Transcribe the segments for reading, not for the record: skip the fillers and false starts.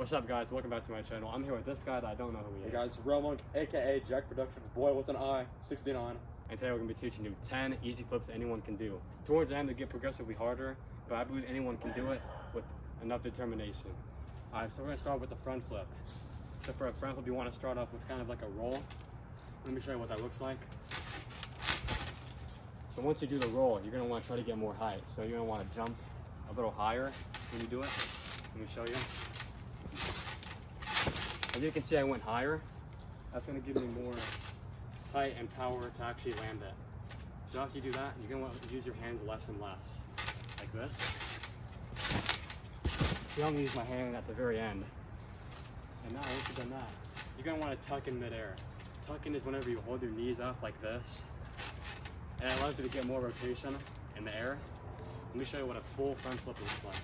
What's up, guys? Welcome back to my channel. I'm here with this guy that I don't know who he is. Hey guys, Rellmonk, aka Jack Production, boy with an I, 69. And today we're going to be teaching you 10 easy flips anyone can do. Towards the end, they get progressively harder, but I believe anyone can do it with enough determination. Alright, so we're going to start with the front flip. So for a front flip, you want to start off with kind of like a roll. Let me show you what that looks like. So once you do the roll, you're going to want to try to get more height. So you're going to want to jump a little higher when you do it. Let me show you. As you can see, I went higher. That's going to give me more height and power to actually land it. So after you do that, you're going to want to use your hands less and less, like this. So I'm going to use my hand at the very end. And now once you've done that, you're going to want to tuck in midair. Tuck in is whenever you hold your knees up like this, and it allows you to get more rotation in the air. Let me show you what a full front flip looks like.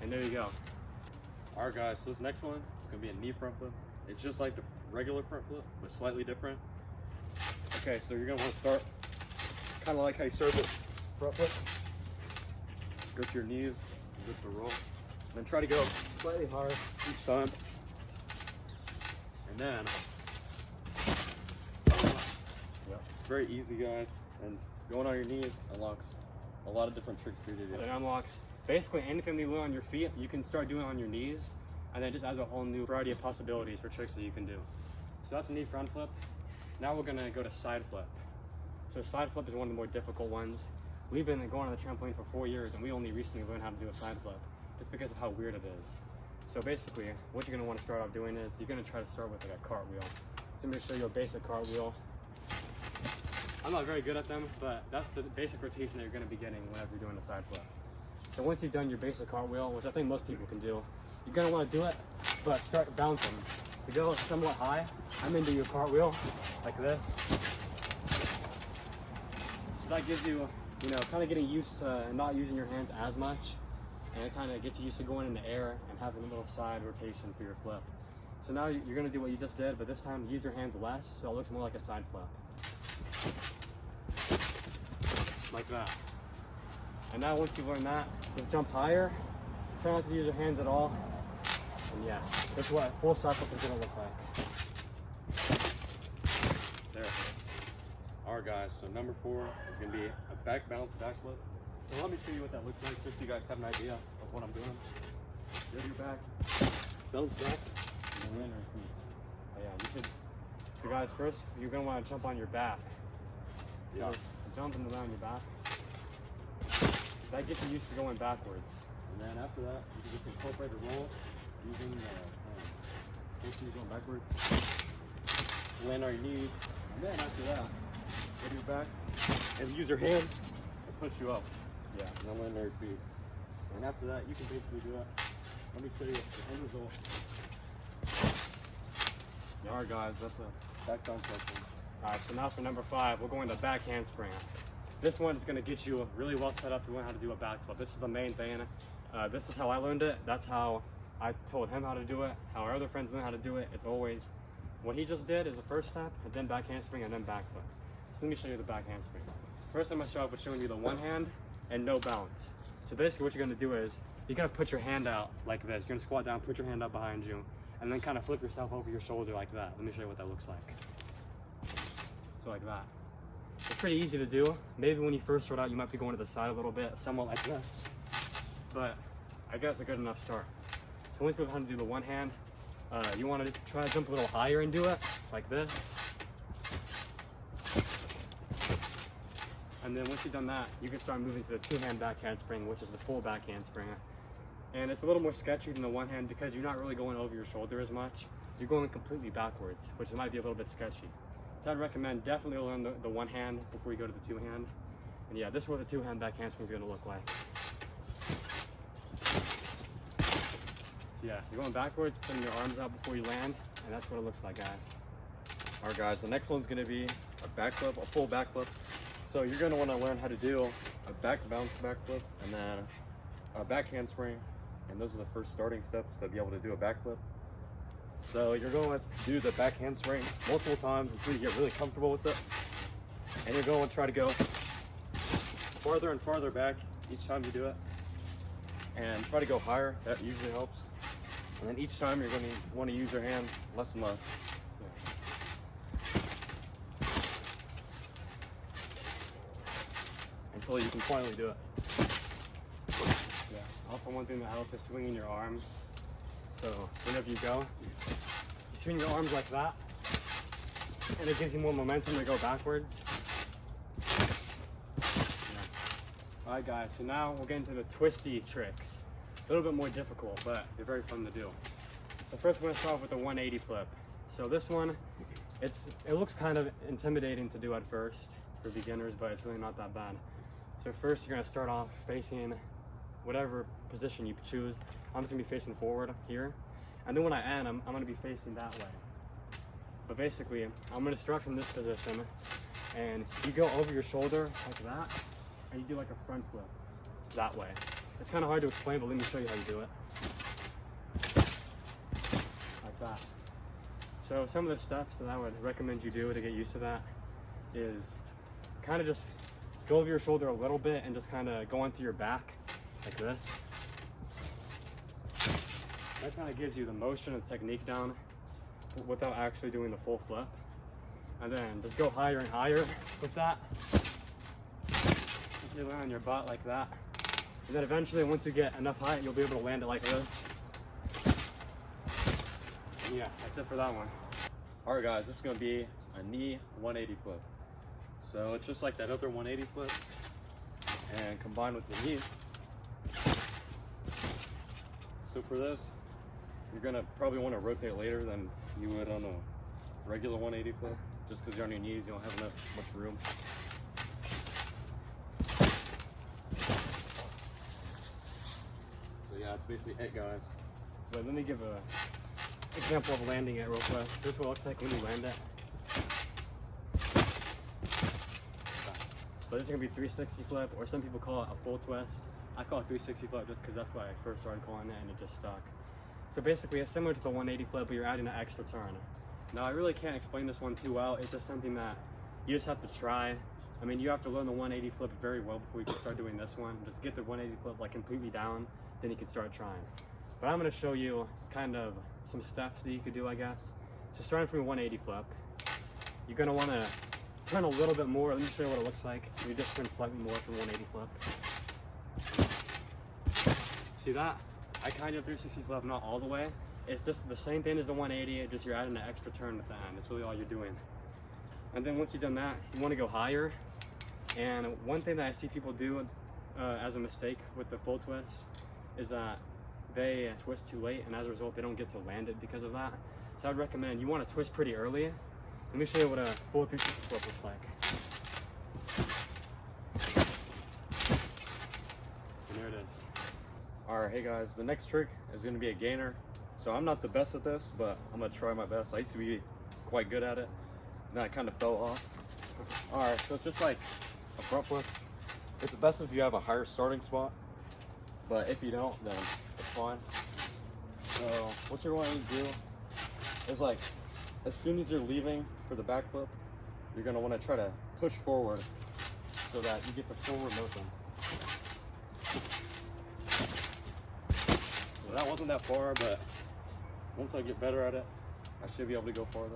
And there you go. Alright guys, so this next one is going to be a knee front flip. It's just like the regular front flip, but slightly different. Okay, so you're going to want to start kind of like how you start this front flip. Go to your knees, lift the roll, and then try to go slightly higher each time. And then, very easy guys, and going on your knees unlocks a lot of different tricks for you to do. It unlocks basically anything you learn on your feet, you can start doing on your knees, and then just adds a whole new variety of possibilities for tricks that you can do. So that's a knee front flip. Now we're gonna go to side flip. So side flip is one of the more difficult ones. We've been going on the trampoline for 4 years, and we only recently learned how to do a side flip, just because of how weird it is. So basically, what you're gonna want to start off doing is, you're gonna try to start with like a cartwheel. So I'm gonna show you a basic cartwheel. I'm not very good at them, but that's the basic rotation that you're gonna be getting whenever you're doing a side flip. So once you've done your basic cartwheel, which I think most people can do, you're gonna wanna do it, but start bouncing. So go somewhat high, and then do your cartwheel, like this. So that gives you, kind of getting used to not using your hands as much, and it kind of gets you used to going in the air and having a little side rotation for your flip. So now you're gonna do what you just did, but this time use your hands less, so it looks more like a side flip. Like that. And now once you learn that, just jump higher. Try not to use your hands at all. And yeah, that's what a full side flip is gonna look like. There. Alright guys, so number 4 is gonna be a back bounce back flip. So let me show you what that looks like, just so you guys have an idea of what I'm doing. Get your back, bounce back, and then Oh yeah, you should. So guys, first you're gonna want to jump on your back. yeah. Jump and around your back. That gets you used to going backwards. And then after that, you can just incorporate a roll using both knees going backwards. Land on your knees. And then after that, go to your back and use your hands to push you up. Yeah. And then land on your feet. And after that, you can basically do that. Let me show you the end result. Alright guys, that's a Back down section. Alright, so now for number 5, we're going to back handspring. This one is going to get you really well set up to learn how to do a backflip. This is the main thing. This is how I learned it. That's how I told him how to do it. How our other friends learn how to do it. It's always what he just did is the first step, and then back handspring, and then backflip. So let me show you the back handspring. First, I'm going to start off with showing you the one hand and no bounce. So basically what you're going to do is, you're going to put your hand out like this. You're going to squat down, put your hand up behind you, and then kind of flip yourself over your shoulder like that. Let me show you what that looks like. So like that. It's pretty easy to do. Maybe when you first start out, you might be going to the side a little bit, somewhat like this. But I guess a good enough start. So once you know how to do the one hand, you want to try to jump a little higher and do it, like this. And then once you've done that, you can start moving to the two-hand back handspring, which is the full back handspring. And it's a little more sketchy than the one hand because you're not really going over your shoulder as much. You're going completely backwards, which might be a little bit sketchy. So I'd recommend definitely learn the one hand before you go to the two hand. And yeah, this is what the two-hand back handspring is going to look like. So yeah, you're going backwards, putting your arms out before you land, and that's what it looks like, guys. Alright guys, the next one's going to be a backflip, a full backflip. So you're going to want to learn how to do a back bounce backflip and then a back handspring. And those are the first starting steps to be able to do a backflip. So you're going to do the back handspring multiple times until you get really comfortable with it. And you're going to try to go farther and farther back each time you do it. and try to go higher. That usually helps. And then each time you're going to want to use your hand less and less. Until you can finally do it. Yeah. Also, one thing that helps is swinging your arms. So whenever you go, you swing your arms like that, and it gives you more momentum to go backwards. Yeah. All right, guys. So now we'll get into the twisty tricks. A little bit more difficult, but they're very fun to do. So first, we're gonna start off with the 180 flip. So this one, it looks kind of intimidating to do at first for beginners, but it's really not that bad. So first, you're gonna start off facing whatever position you choose. I'm just gonna be facing forward here, and then when I end, I'm gonna be facing that way. But basically, I'm gonna start from this position, and you go over your shoulder like that, and you do like a front flip that way. It's kind of hard to explain, but let me show you how you do it. Like that. So some of the steps that I would recommend you do to get used to that is kind of just go over your shoulder a little bit and just kind of go onto your back like this. That kind of gives you the motion and technique down without actually doing the full flip. And then just go higher and higher with that. You land on your butt like that. And then eventually, once you get enough height, you'll be able to land it like this. And yeah, that's it for that one. All right, guys, this is going to be a knee 180 flip. So it's just like that other 180 flip, and combined with the knee. So for this, you're going to probably want to rotate later than you would on a regular 180 flip, just because you're on your knees, you don't have much room. So yeah, that's basically it, guys. So let me give an example of landing it real quick. So this is what it looks like when you land it. So this is gonna be 360 flip, or some people call it a full twist. I call it 360 flip just because that's what I first started calling it, and it just stuck. So basically, it's similar to the 180 flip, but you're adding an extra turn. Now, I really can't explain this one too well. It's just something that you just have to try. I mean, you have to learn the 180 flip very well before you can start doing this one. Just get the 180 flip like completely down, then you can start trying. But I'm gonna show you kind of some steps that you could do, I guess. So starting from a 180 flip, you're gonna wanna turn a little bit more. Let me show you what it looks like. You just turn slightly more from 180 flip. See that? I kind of 360 flip, not all the way. It's just the same thing as the 180, just you're adding an extra turn at the end. That's really all you're doing. And then once you've done that, you want to go higher. And one thing that I see people do as a mistake with the full twist is that they twist too late, and as a result, they don't get to land it because of that. So I'd recommend you want to twist pretty early. Let me show you what a full 360 flip looks like. And there it is. All right, hey guys, the next trick is going to be a gainer. So I'm not the best at this, but I'm going to try my best. I used to be quite good at it, and then I kind of fell off. All right, so it's just like a front flip. It's best if you have a higher starting spot, but if you don't, then it's fine. So what you're going to do is, like, as soon as you're leaving for the back flip, you're going to want to try to push forward so that you get the forward motion. So that wasn't that far, but once I get better at it, I should be able to go farther.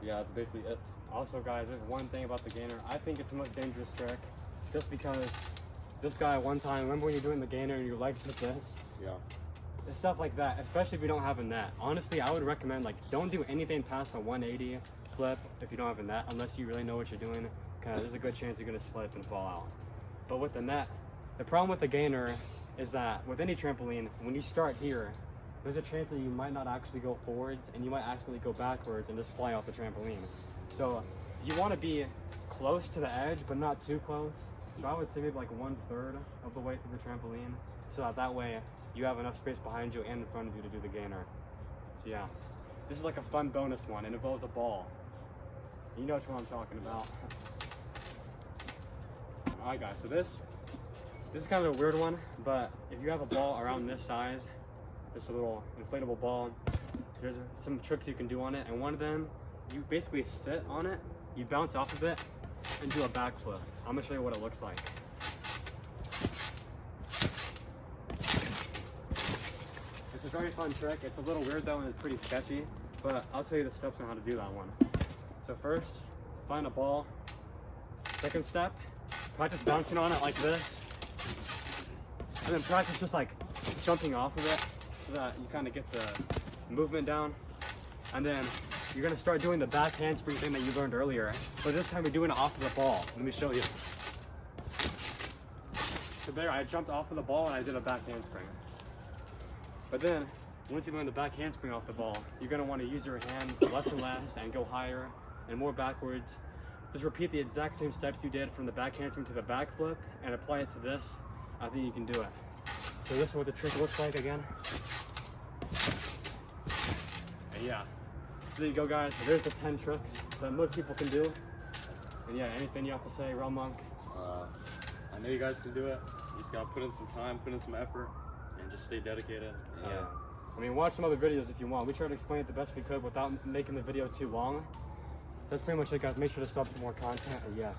Yeah, that's basically it. Also, guys, there's one thing about the gainer. I think it's the most dangerous trick, just because this guy one time, remember when you're doing the gainer and your legs like this? Yeah. It's stuff like that, especially if you don't have a net. Honestly, I would recommend, like, don't do anything past a 180 flip if you don't have a net, unless you really know what you're doing, because there's a good chance you're gonna slip and fall out. But with the net, the problem with the gainer is that with any trampoline, when you start here, there's a chance that you might not actually go forwards, and you might actually go backwards and just fly off the trampoline. So you want to be close to the edge, but not too close. So I would say maybe like 1/3 of the way through the trampoline, so that way you have enough space behind you and in front of you to do the gainer. So yeah, this is like a fun bonus one. It involves a ball. You know which one I'm talking about. All right, guys. So this is kind of a weird one, but if you have a ball around this size, just a little inflatable ball, there's some tricks you can do on it, and one of them, you basically sit on it, you bounce off of it, and do a backflip. I'm gonna show you what it looks like. It's a very fun trick. It's a little weird though and it's pretty sketchy, but I'll tell you the steps on how to do that one. So first, find a ball. Second step, practice bouncing on it like this. And then practice just like jumping off of it so that you kind of get the movement down. And then you're gonna start doing the back handspring thing that you learned earlier. But this time we're doing it off of the ball. Let me show you. So there, I jumped off of the ball and I did a back handspring. But then, once you learn the back handspring off the ball, you're gonna wanna use your hands less and less and go higher and more backwards. Just repeat the exact same steps you did from the back handspring to the back flip and apply it to this. I think you can do it. So this is what the trick looks like again. And yeah, so there you go guys. There's the 10 tricks that most people can do. And yeah, anything you have to say, Rellmonk? I know you guys can do it. You just gotta put in some time, put in some effort, and just stay dedicated. And Yeah. I mean, watch some other videos if you want. We tried to explain it the best we could without making the video too long. That's pretty much it, guys. Make sure to sub for more content. And yeah,